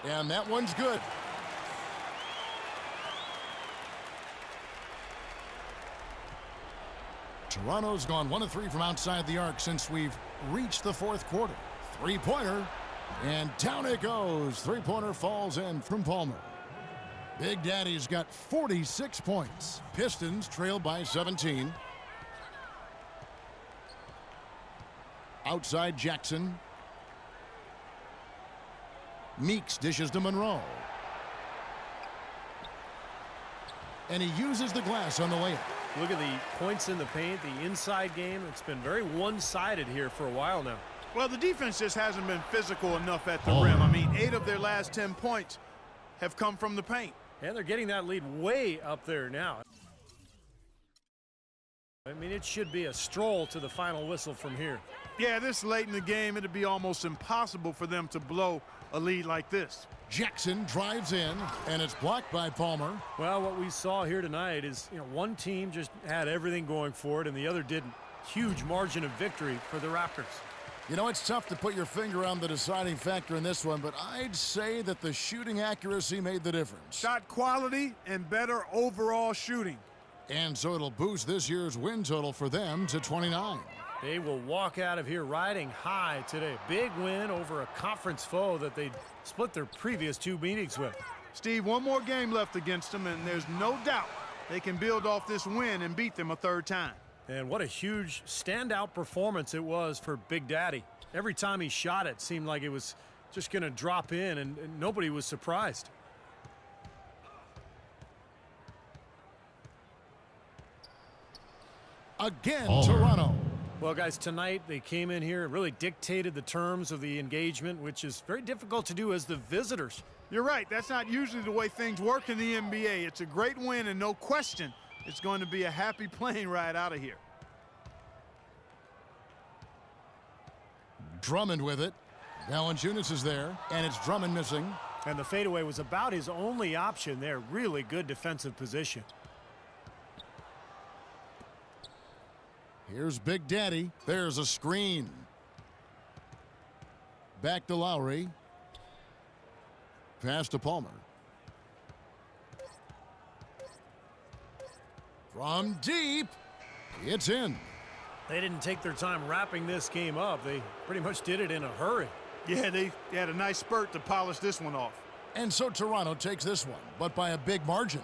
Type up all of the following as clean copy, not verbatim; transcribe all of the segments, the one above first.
And that one's good. Toronto's gone 1 of 3 from outside the arc since we've reached the fourth quarter. Three-pointer, and down it goes. Three-pointer falls in from Palmer. Big Daddy's got 46 points. Pistons trail by 17. Outside Jackson. Meeks dishes to Monroe. And he uses the glass on the layup. Look at the points in the paint, the inside game. It's been very one-sided here for a while now. Well, the defense just hasn't been physical enough at the rim. I mean, 8 of their last 10 points have come from the paint. And they're getting that lead way up there now. I mean, it should be a stroll to the final whistle from here. Yeah, this late in the game, it'd be almost impossible for them to blow a lead like this. Jackson drives in, and it's blocked by Palmer. Well, what we saw here tonight is, one team just had everything going for it, and the other didn't. Huge margin of victory for the Raptors. It's tough to put your finger on the deciding factor in this one, but I'd say that the shooting accuracy made the difference. Shot quality and better overall shooting. And so it'll boost this year's win total for them to 29. They will walk out of here riding high today. Big win over a conference foe that they split their previous 2 meetings with. Steve, one more game left against them, and there's no doubt they can build off this win and beat them a third time. And what a huge standout performance it was for Big Daddy. Every time he shot it seemed like it was just going to drop in, and nobody was surprised. Again, Toronto. Well, guys, tonight they came in here and really dictated the terms of the engagement, which is very difficult to do as the visitors. You're right. That's not usually the way things work in the NBA. It's a great win, and no question, it's going to be a happy plane ride out of here. Drummond with it. Valanciunas is there, and it's Drummond missing. And the fadeaway was about his only option there. Really good defensive position. Here's Big Daddy. There's a screen. Back to Lowry. Pass to Palmer. From deep. It's in. They didn't take their time wrapping this game up. They pretty much did it in a hurry. Yeah, they had a nice spurt to polish this one off. And so Toronto takes this one, but by a big margin.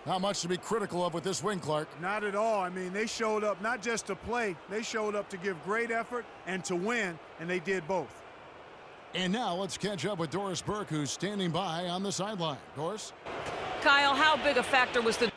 Not much to be critical of with this win, Clark. Not at all. I mean, they showed up not just to play. They showed up to give great effort and to win, and they did both. And now let's catch up with Doris Burke, who's standing by on the sideline. Doris? Kyle, how big a factor was the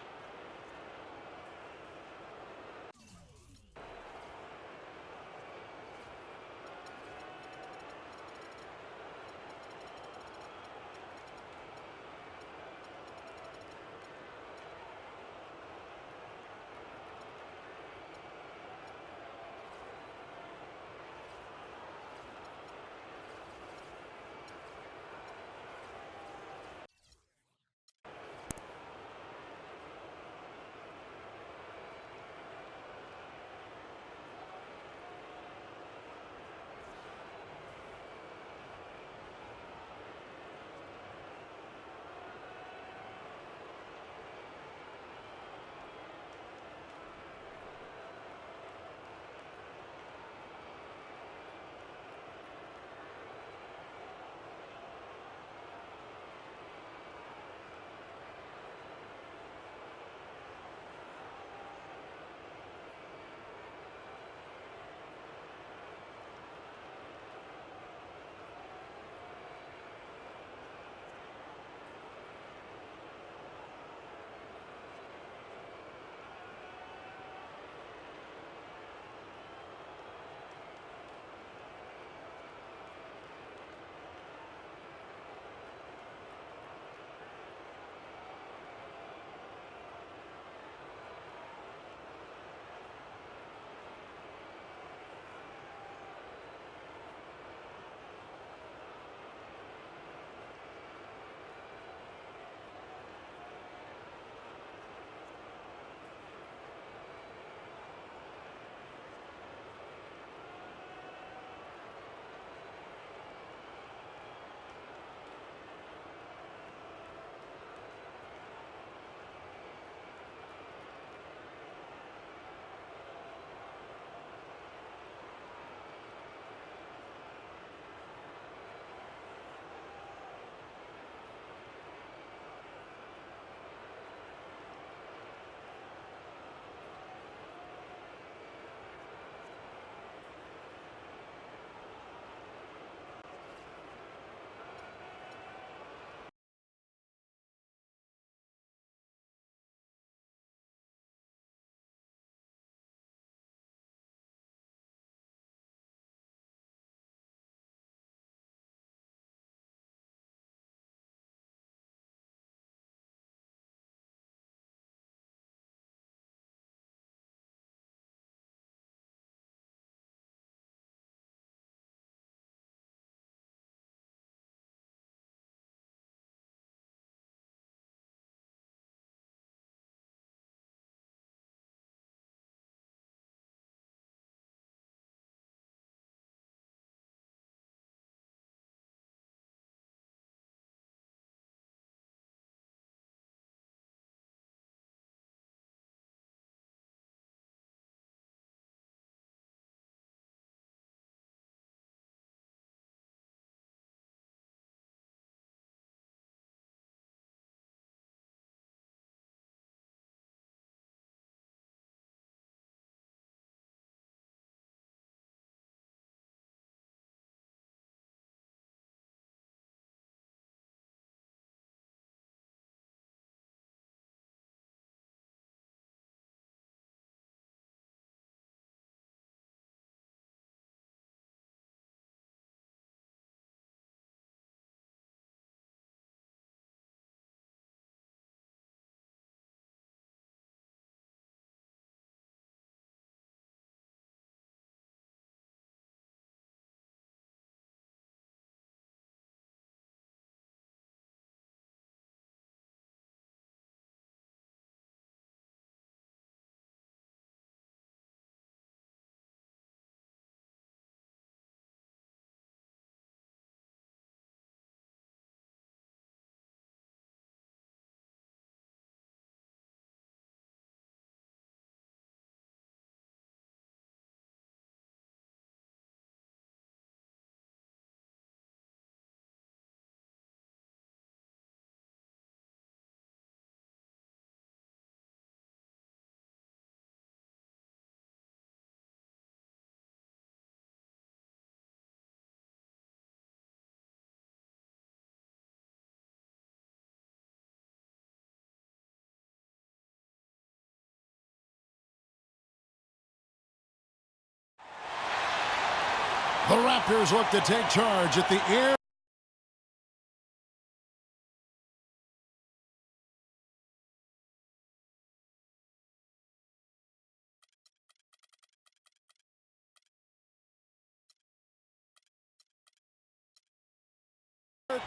The Raptors look to take charge at the air.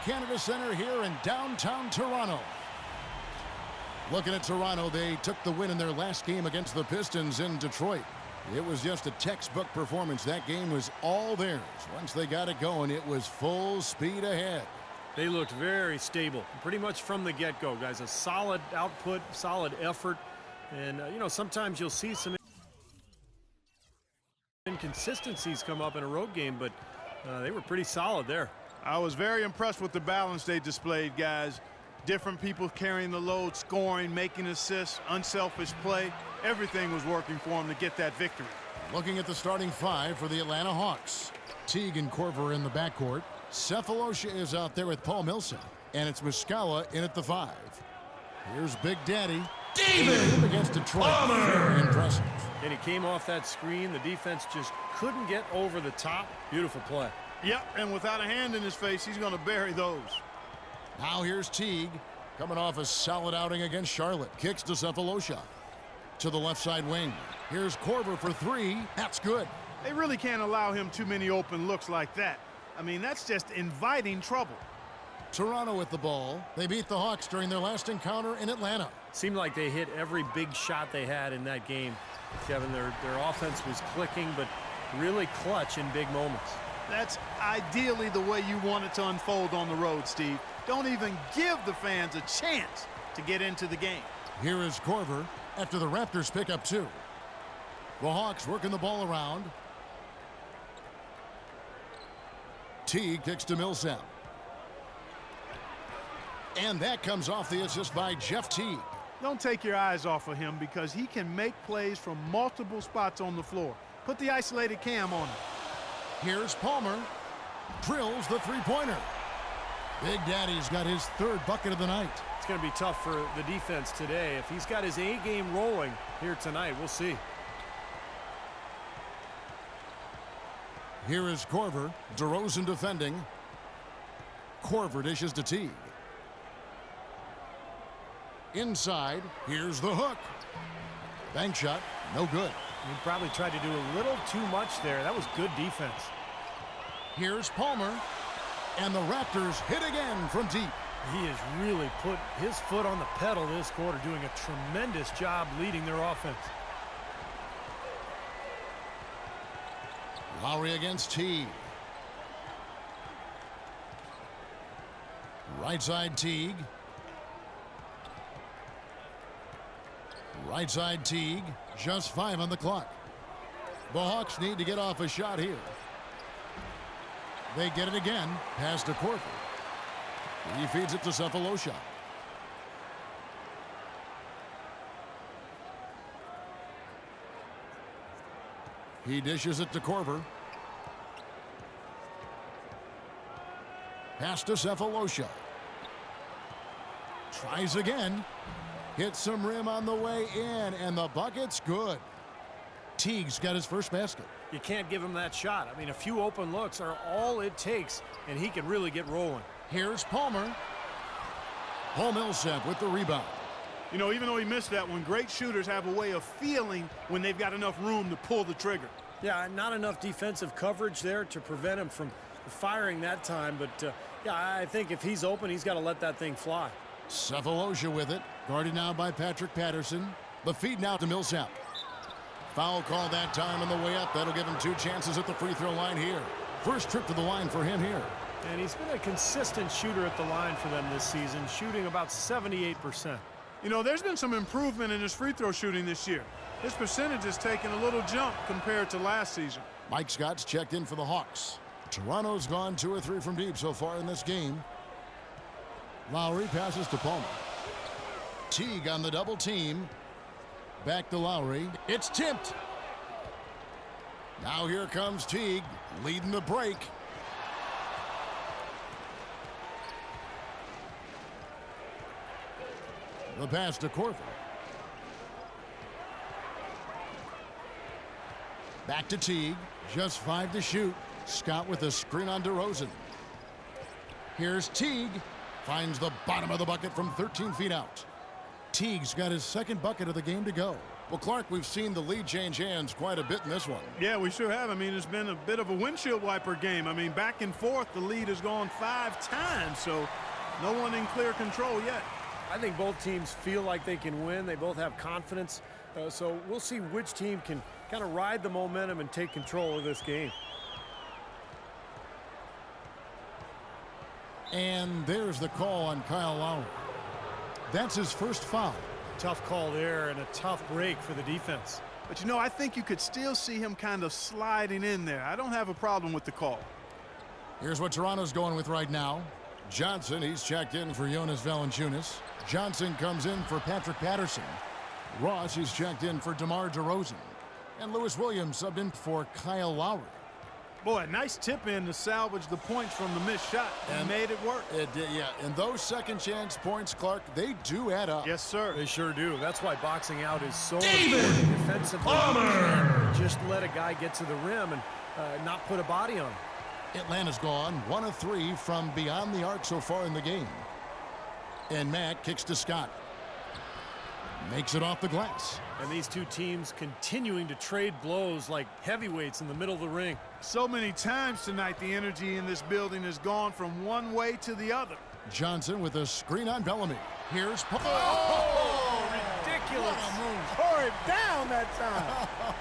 Canada Center here in downtown Toronto. Looking at Toronto, they took the win in their last game against the Pistons in Detroit. It was just a textbook performance. That game was all theirs. Once they got it going, it was full speed ahead. They looked very stable, pretty much from the get-go, guys. A solid output, solid effort. And, you know, sometimes you'll see some inconsistencies come up in a road game, but they were pretty solid there. I was very impressed with the balance they displayed, guys. Different people carrying the load, scoring, making assists, unselfish play. Everything was working for them to get that victory. Looking at the starting five for the Atlanta Hawks. Teague and Korver in the backcourt. Sefolosha is out there with Paul Millsap. And it's Muscala in at the 5. Here's Big Daddy. David against Detroit. Very impressive. And he came off that screen. The defense just couldn't get over the top. Beautiful play. Yep, and without a hand in his face, he's going to bury those. Now here's Teague, coming off a solid outing against Charlotte. Kicks to Sefolosha. To the left side wing. Here's Korver for 3. That's good. They really can't allow him too many open looks like that. I mean, that's just inviting trouble. Toronto with the ball. They beat the Hawks during their last encounter in Atlanta. Seemed like they hit every big shot they had in that game. Kevin, their offense was clicking, but really clutch in big moments. That's ideally the way you want it to unfold on the road, Steve. Don't even give the fans a chance to get into the game. Here is Korver after the Raptors pick up 2. The Hawks working the ball around. Teague kicks to Millsap. And that comes off the assist by Jeff Teague. Don't take your eyes off of him because he can make plays from multiple spots on the floor. Put the isolated cam on him. Here's Palmer. Drills the three-pointer. Big Daddy's got his 3rd bucket of the night. It's going to be tough for the defense today. If he's got his A game rolling here tonight, we'll see. Here is Korver. DeRozan defending. Korver dishes to Teague. Inside, here's the hook. Bank shot, no good. He probably tried to do a little too much there. That was good defense. Here's Palmer. And the Raptors hit again from deep. He has really put his foot on the pedal this quarter, doing a tremendous job leading their offense. Lowry against Teague. Right side Teague. Right side Teague. Just 5 on the clock. The Hawks need to get off a shot here. They get it again. Pass to Korver. He feeds it to Sefolosha. He dishes it to Korver. Pass to Sefolosha. Tries again. Hits some rim on the way in, and the bucket's good. Teague's got his first basket. You can't give him that shot. I mean, a few open looks are all it takes, and he can really get rolling. Here's Palmer. Paul Millsap with the rebound. You know, even though he missed that one, great shooters have a way of feeling when they've got enough room to pull the trigger. Yeah, not enough defensive coverage there to prevent him from firing that time, but yeah, I think if he's open, he's got to let that thing fly. Sefolosha with it. Guarded now by Patrick Patterson. The feed now to Millsap. Foul call that time on the way up. That'll give him 2 chances at the free throw line here. First trip to the line for him here. And he's been a consistent shooter at the line for them this season, shooting about 78%. You know, there's been some improvement in his free throw shooting this year. His percentage has taken a little jump compared to last season. Mike Scott's checked in for the Hawks. Toronto's gone 2 or 3 from deep so far in this game. Lowry passes to Palmer. Teague on the double team. Back to Lowry. It's tipped. Now here comes Teague leading the break. The pass to Korver. Back to Teague. Just 5 to shoot. Scott with a screen on DeRozan. Here's Teague. Finds the bottom of the bucket from 13 feet out. Teague's got his second bucket of the game to go. Well, Clark, we've seen the lead change hands quite a bit in this one. Yeah, we sure have. I mean, it's been a bit of a windshield wiper game. I mean, back and forth, the lead has gone 5 times, so no one in clear control yet. I think both teams feel like they can win. They both have confidence. So we'll see which team can kind of ride the momentum and take control of this game. And there's the call on Kyle Lowry. That's his first foul. Tough call there and a tough break for the defense. But, you know, I think you could still see him kind of sliding in there. I don't have a problem with the call. Here's what Toronto's going with right now. Johnson, he's checked in for Jonas Valanciunas. Johnson comes in for Patrick Patterson. Ross, he's checked in for DeMar DeRozan. And Lewis Williams subbed in for Kyle Lowry. Boy, a nice tip in to salvage the points from the missed shot and made it work. It did, yeah. And those second chance points, Clark, they do add up. Yes, sir. They sure do. That's why boxing out is so important defensively. You can't just let a guy get to the rim and not put a body on him. Atlanta's gone 1 of 3 from beyond the arc so far in the game. And Mack kicks to Scott. Makes it off the glass. And these two teams continuing to trade blows like heavyweights in the middle of the ring. So many times tonight the energy in this building has gone from one way to the other. Johnson with a screen on Bellamy. Here's Oh, ridiculous. What a move. Tore it down that time.